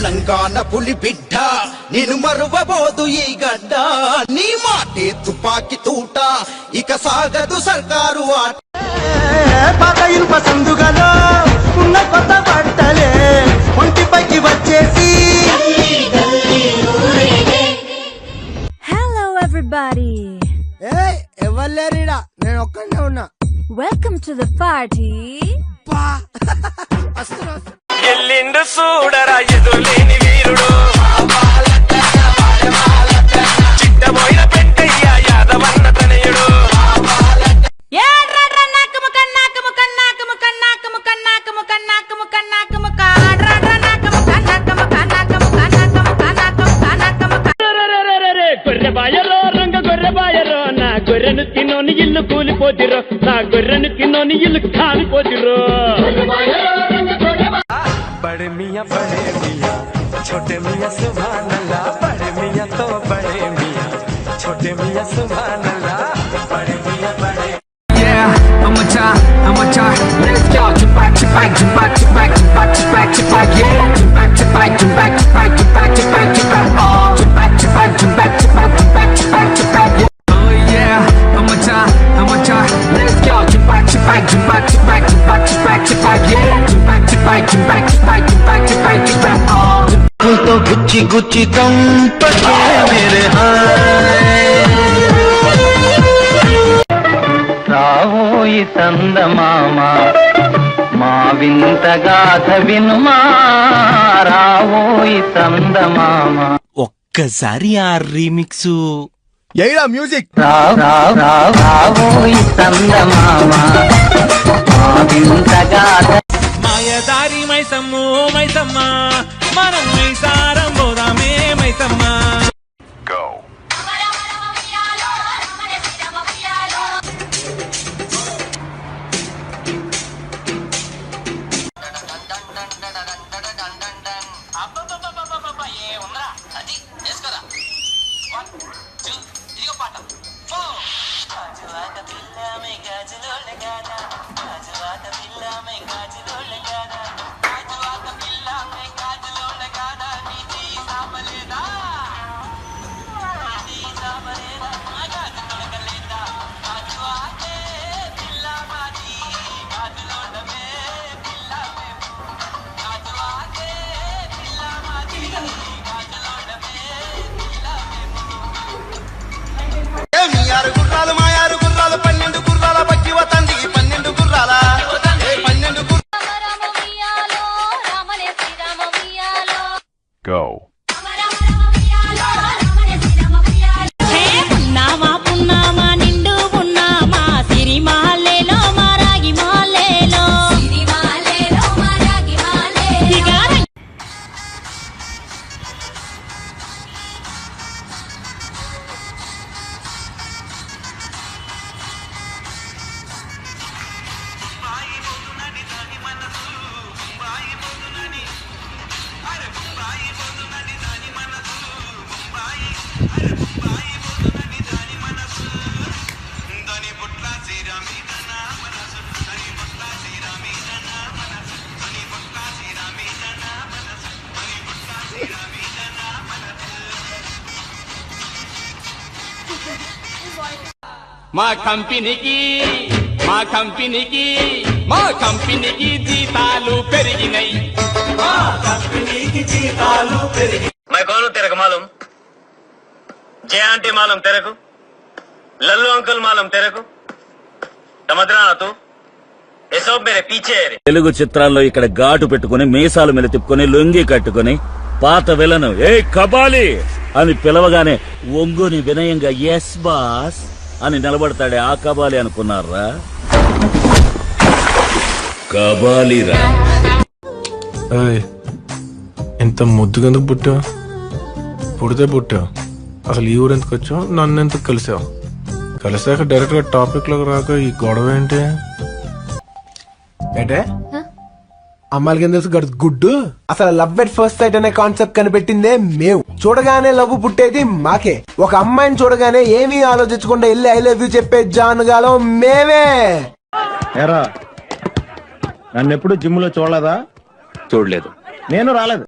తెలంగాణ పులి బిడ్డ నేను మరువబోదు ఈ గడ్డ నీ మాటే తుపాకి తూట ఇక సాగదు సర్కారు ఆట పాత ఇనుప సందుగలో ఉన్న కొత్త బట్టలే ఒంటిపైకి వచ్చేసి Hello everybody. ఎవరు లేరీడా నేను ఒక్కనే ఉన్నా Welcome to the party. ఎల్లిండు చూడరా ఎదులేని వీరుడు చిట్టబోయిన పెంటయ్య యాదవన్న తనయుడు గొర్రె బాయరో రంగ గొర్రె బాయరో నా గొర్రెను తిన్నోని ఇల్లు కూలిపోతిరో నా గొర్రెను తిన్నోని ఇల్లు కాలిపోతిరో बड़े मियाँ छोटे मियाँ सुभान अल्लाह बड़े मियाँ तो बड़े मियाँ छोटे मियाँ सुभान अल्लाह बड़े मियाँ बड़े I'm a tie, let's go. Jump back, jump back, jump back, jump back, jump back, jump back, jump back, yeah. Jump back, jump back, jump back, jump back, jump back, jump back, jump back, oh. Jump back, jump back, jump back, jump back, jump back, jump back, jump back, yeah. Oh yeah, I'm a tie, let's go. Jump back, jump back, jump back, jump back, jump back, jump back, jump back, yeah. Jump back, jump back, jump back, jump back, jump back, jump back, jump back, oh. तो Gucci Gucci तुम पके मेरे రావోయి సందమామ మా వింత గాథ వినుమా రావోయి సందమామ ఒక్కసారి ఆ రీమిక్స్ ఏడా మ్యూజిక్ రావోయి సందమామ మా వింత గాథ మాయదారి మైసమ్ము మైసమ్మ మనం మైసారం పోదామే మైసమ్మ ఆరు గుర్రాలు మా ఆరు గుర్రాలు 12 గుర్రాల బట్టి వతంది 12 గుర్రాల 12 Go. మా కంపెనీకి జీతాలు పెరిగినాయి मैं कौन हूँ तेरे को मालूम जय आंटी मालूम तेरे को लल्लू अंकल मालूम तेरे को समझ रहा ना तू ये सब मेरे पीछे है తెలుగు చిత్రాల్లో ఇక్కడ ఘాటు పెట్టుకుని మీసాలు మెలి తిప్పుకొని లొంగి కట్టుకుని పాత విలను ఏ కబాలి అని పిలవగానే ఒంగుని వినయంగా ఎస్ బాస్ అని నిలబడతాడే ఆ కబాలి అనుకున్నారా? కబాలిరా. ఎంత ముద్దుగెందుకు పుట్టావు? పుడితే పుట్టావు, అసలు ఈ ఊరు ఎందుకు వచ్చావు? నన్ను ఎందుకు కలిసావు? కలిసాక డైరెక్ట్ గా టాపిక్ లోకి రాక ఈ గొడవ ఏంటి? ఏంటే అమ్మాయిలకి ఏం తెలుసు గుడ్డు? అసలు లవ్ ఎట్ ఫస్ట్ సైట్ అనే కాన్సెప్ట్ కనిపెట్టిందే మేము. చూడగానే లవ్ పుట్టేది మాకే. ఒక అమ్మాయిని చూడగానే ఏమీ ఆలోచించకుండా వెళ్ళి ఐ లవ్ యూ చెప్పే జానుగాలో మేమే. నన్ను ఎప్పుడు జిమ్ లో చూడలేదా? చూడలేదు. నేను రాలేదు.